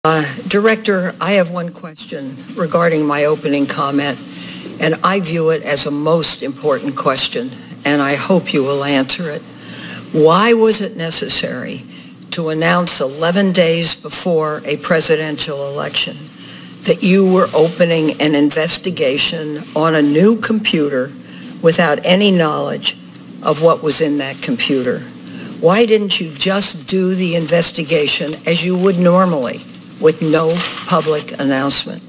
Director, I have one question regarding my opening comment, and I view it as a most important question, and I hope you will answer it. Why was it necessary to announce 11 days before a presidential election that you were opening an investigation on a new computer without any knowledge of what was in that computer? Why didn't you just do the investigation as you would normally, with no public announcement?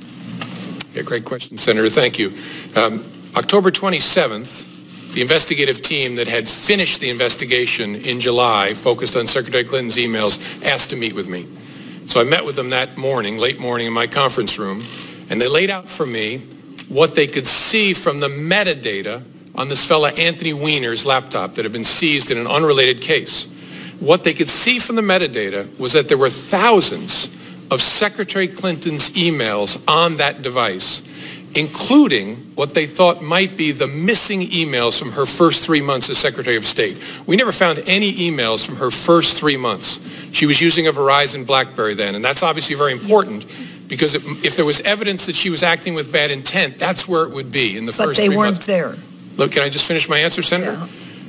Yeah, great question, Senator. Thank you. October 27th, the investigative team that had finished the investigation in July, focused on Secretary Clinton's emails, asked to meet with me. So I met with them that morning, late morning, in my conference room, and they laid out for me what they could see from the metadata on this fella Anthony Weiner's laptop that had been seized in an unrelated case. What they could see from the metadata was that there were thousands of Secretary Clinton's emails on that device, including what they thought might be the missing emails from her first 3 months as Secretary of State. We never found any emails from her first 3 months. She was using a Verizon BlackBerry then, and that's obviously very important because if there was evidence that she was acting with bad intent, that's where it would be in the first 3 months. But they weren't there. Look, can I just finish my answer, Senator? Yeah.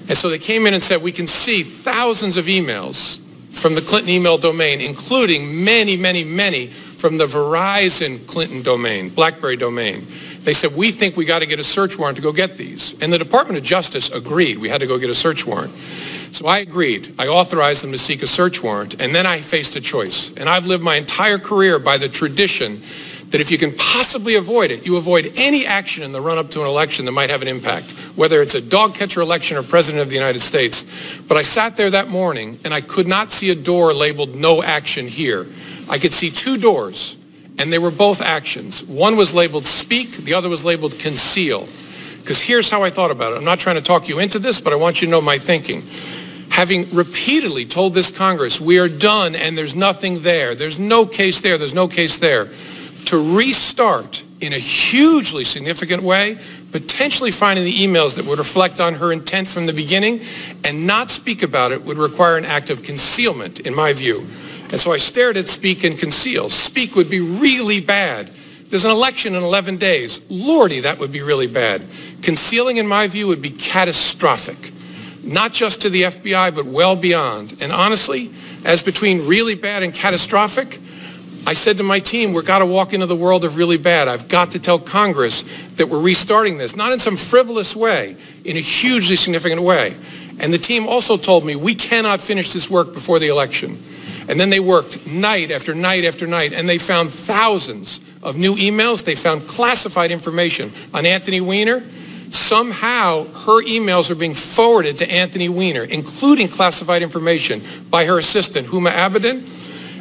And so they came in and said, we can see thousands of emails from the Clinton email domain, including many, many, many from the Verizon Clinton domain, BlackBerry domain. They said, we think we got to get a search warrant to go get these. And the Department of Justice agreed we had to go get a search warrant. So I agreed. I authorized them to seek a search warrant, and then I faced a choice. And I've lived my entire career by the tradition that if you can possibly avoid it, you avoid any action in the run-up to an election that might have an impact, whether it's a dog catcher election or President of the United States. But I sat there that morning, and I could not see a door labeled no action here. I could see two doors, and they were both actions. One was labeled speak, the other was labeled conceal. Because here's how I thought about it. I'm not trying to talk you into this, but I want you to know my thinking. Having repeatedly told this Congress, we are done and there's nothing there, there's no case there, there's no case there, to restart in a hugely significant way, potentially finding the emails that would reflect on her intent from the beginning and not speak about it would require an act of concealment, in my view. And so I stared at speak and conceal. Speak would be really bad. There's an election in 11 days. Lordy, that would be really bad. Concealing, in my view, would be catastrophic. Not just to the FBI, but well beyond. And honestly, as between really bad and catastrophic, I said to my team, we've got to walk into the world of really bad. I've got to tell Congress that we're restarting this, not in some frivolous way, in a hugely significant way. And the team also told me, we cannot finish this work before the election. And then they worked night after night after night, and they found thousands of new emails. They found classified information on Anthony Weiner. Somehow, her emails are being forwarded to Anthony Weiner, including classified information by her assistant, Huma Abedin.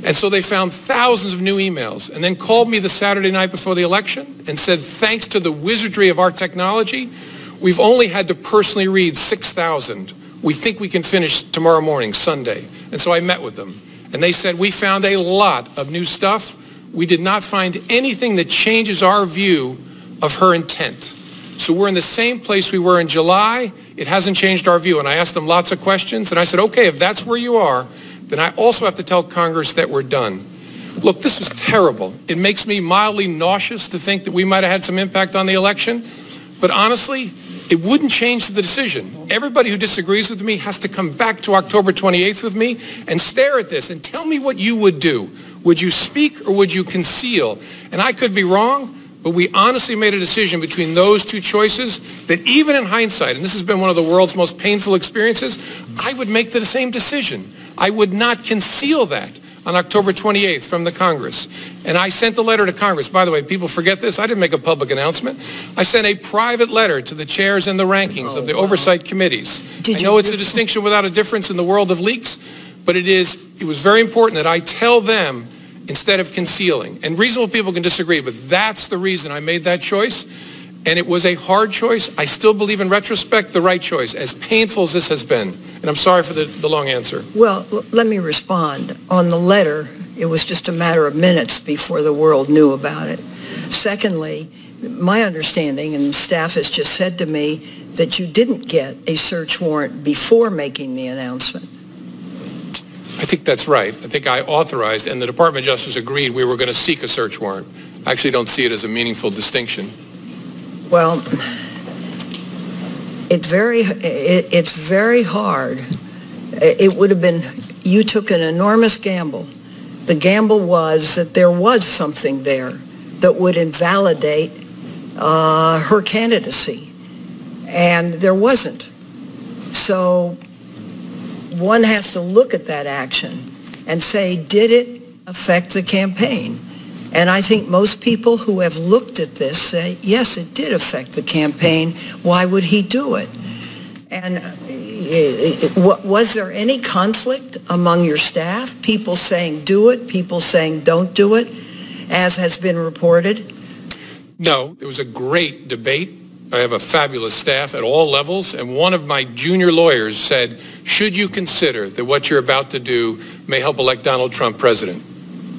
And so they found thousands of new emails and then called me the Saturday night before the election and said, thanks to the wizardry of our technology, we've only had to personally read 6,000. We think we can finish tomorrow morning, Sunday. And so I met with them. And they said, we found a lot of new stuff. We did not find anything that changes our view of her intent. So we're in the same place we were in July. It hasn't changed our view. And I asked them lots of questions. And I said, okay, if that's where you are, then I also have to tell Congress that we're done. Look, this was terrible. It makes me mildly nauseous to think that we might have had some impact on the election. But honestly, it wouldn't change the decision. Everybody who disagrees with me has to come back to October 28th with me and stare at this and tell me what you would do. Would you speak or would you conceal? And I could be wrong, but we honestly made a decision between those two choices that even in hindsight, and this has been one of the world's most painful experiences, I would make the same decision. I would not conceal that on October 28th from the Congress. And I sent a letter to Congress. By the way, people forget this. I didn't make a public announcement. I sent a private letter to the chairs and the rankings of the oversight committees. I know it's a distinction without a difference in the world of leaks, but it was very important that I tell them instead of concealing. And reasonable people can disagree, but that's the reason I made that choice. And it was a hard choice. I still believe in retrospect the right choice, as painful as this has been. And I'm sorry for the long answer. Well, let me respond. On the letter, it was just a matter of minutes before the world knew about it. Secondly, my understanding, and staff has just said to me, that you didn't get a search warrant before making the announcement. I think that's right. I think I authorized, and the Department of Justice agreed we were going to seek a search warrant. I actually don't see it as a meaningful distinction. Well, it's very hard. It would have been, you took an enormous gamble. The gamble was that there was something there that would invalidate her candidacy, and there wasn't. So one has to look at that action and say, did it affect the campaign? And I think most people who have looked at this say, yes, it did affect the campaign. Why would he do it? And was there any conflict among your staff? People saying do it, people saying don't do it, as has been reported? No, it was a great debate. I have a fabulous staff at all levels, and one of my junior lawyers said, should you consider that what you're about to do may help elect Donald Trump president?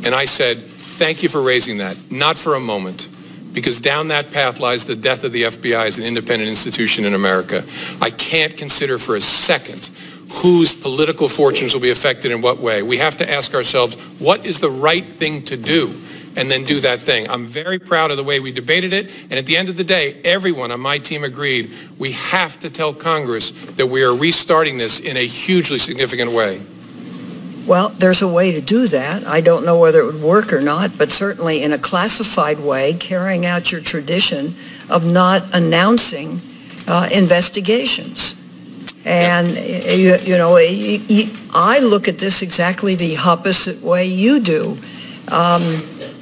And I said, thank you for raising that, not for a moment, because down that path lies the death of the FBI as an independent institution in America. I can't consider for a second whose political fortunes will be affected in what way. We have to ask ourselves, what is the right thing to do? And then do that thing. I'm very proud of the way we debated it, and at the end of the day, everyone on my team agreed we have to tell Congress that we are restarting this in a hugely significant way. Well, there's a way to do that. I don't know whether it would work or not, but certainly in a classified way, carrying out your tradition of not announcing investigations. And, I look at this exactly the opposite way you do.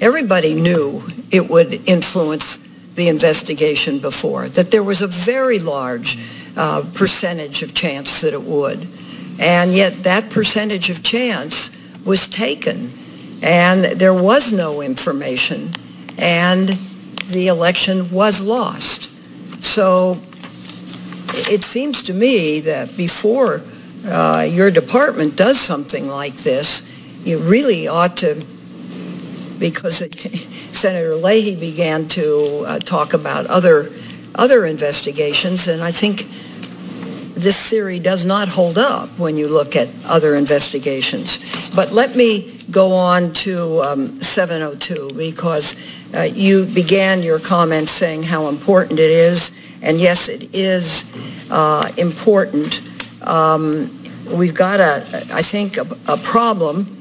Everybody knew it would influence the investigation before, that there was a very large percentage of chance that it would. And yet that percentage of chance was taken, and there was no information, and the election was lost. So it seems to me that before your department does something like this, you really ought to, because Senator Leahy began to talk about other investigations, and I think this theory does not hold up when you look at other investigations. But let me go on to 702, because you began your comments saying how important it is, and yes, it is important. We've got, I think, a problem,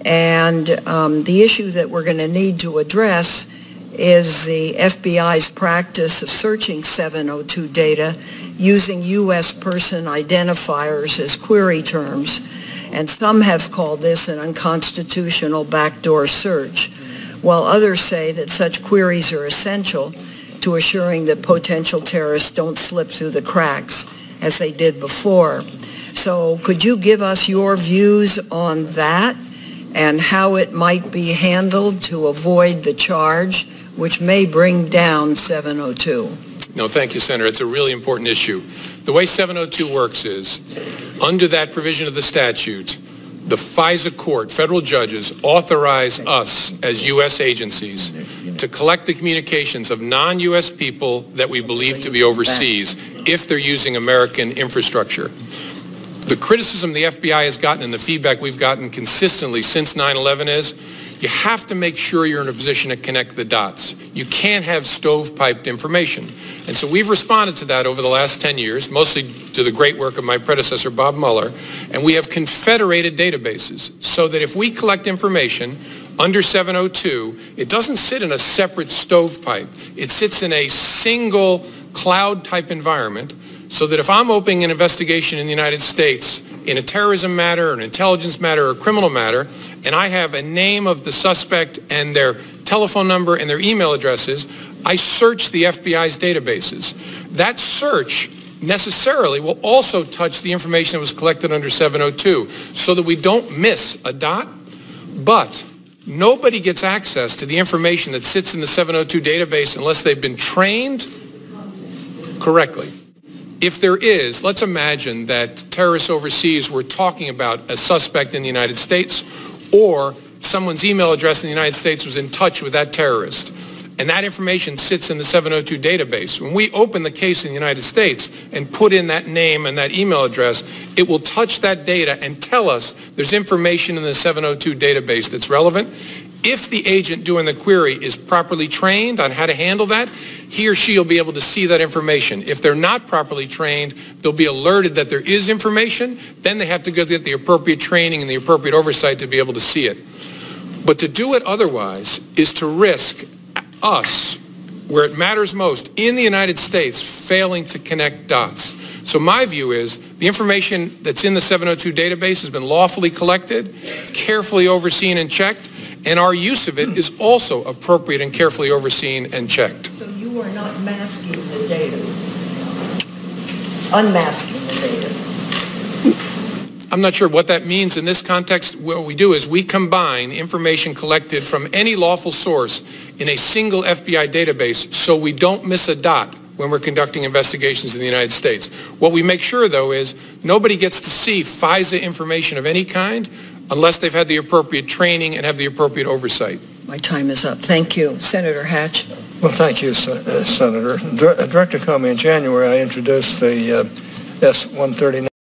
and the issue that we're going to need to address is the FBI's practice of searching 702 data using U.S. person identifiers as query terms, and some have called this an unconstitutional backdoor search, while others say that such queries are essential to assuring that potential terrorists don't slip through the cracks as they did before. So could you give us your views on that and how it might be handled to avoid the charge, which may bring down 702? No, thank you, Senator. It's a really important issue. The way 702 works is, under that provision of the statute, the FISA court, federal judges, authorize us as U.S. agencies to collect the communications of non-U.S. people that we believe to be overseas if they're using American infrastructure. The criticism the FBI has gotten and the feedback we've gotten consistently since 9/11 is you have to make sure you're in a position to connect the dots. You can't have stovepiped information. And so we've responded to that over the last 10 years, mostly to the great work of my predecessor, Bob Mueller, and we have confederated databases so that if we collect information under 702, it doesn't sit in a separate stovepipe. It sits in a single cloud-type environment so that if I'm opening an investigation in the United States in a terrorism matter, an intelligence matter, or a criminal matter, and I have a name of the suspect and their telephone number and their email addresses, I search the FBI's databases. That search necessarily will also touch the information that was collected under 702 so that we don't miss a dot, but nobody gets access to the information that sits in the 702 database unless they've been trained correctly. If there is, let's imagine that terrorists overseas were talking about a suspect in the United States, or someone's email address in the United States was in touch with that terrorist. and that information sits in the 702 database. When we open the case in the United States and put in that name and that email address, it will touch that data and tell us there's information in the 702 database that's relevant. If the agent doing the query is properly trained on how to handle that, he or she will be able to see that information. If they're not properly trained, they'll be alerted that there is information. Then they have to go get the appropriate training and the appropriate oversight to be able to see it. But to do it otherwise is to risk us, where it matters most, in the United States, failing to connect dots. So my view is the information that's in the 702 database has been lawfully collected, carefully overseen and checked, and our use of it is also appropriate and carefully overseen and checked. So you are not masking the data, unmasking the data. I'm not sure what that means in this context. What we do is we combine information collected from any lawful source in a single FBI database so we don't miss a dot when we're conducting investigations in the United States. What we make sure, though, is nobody gets to see FISA information of any kind unless they've had the appropriate training and have the appropriate oversight. My time is up. Thank you. Senator Hatch. Well, thank you, Senator. Director Comey, in January, I introduced the S-139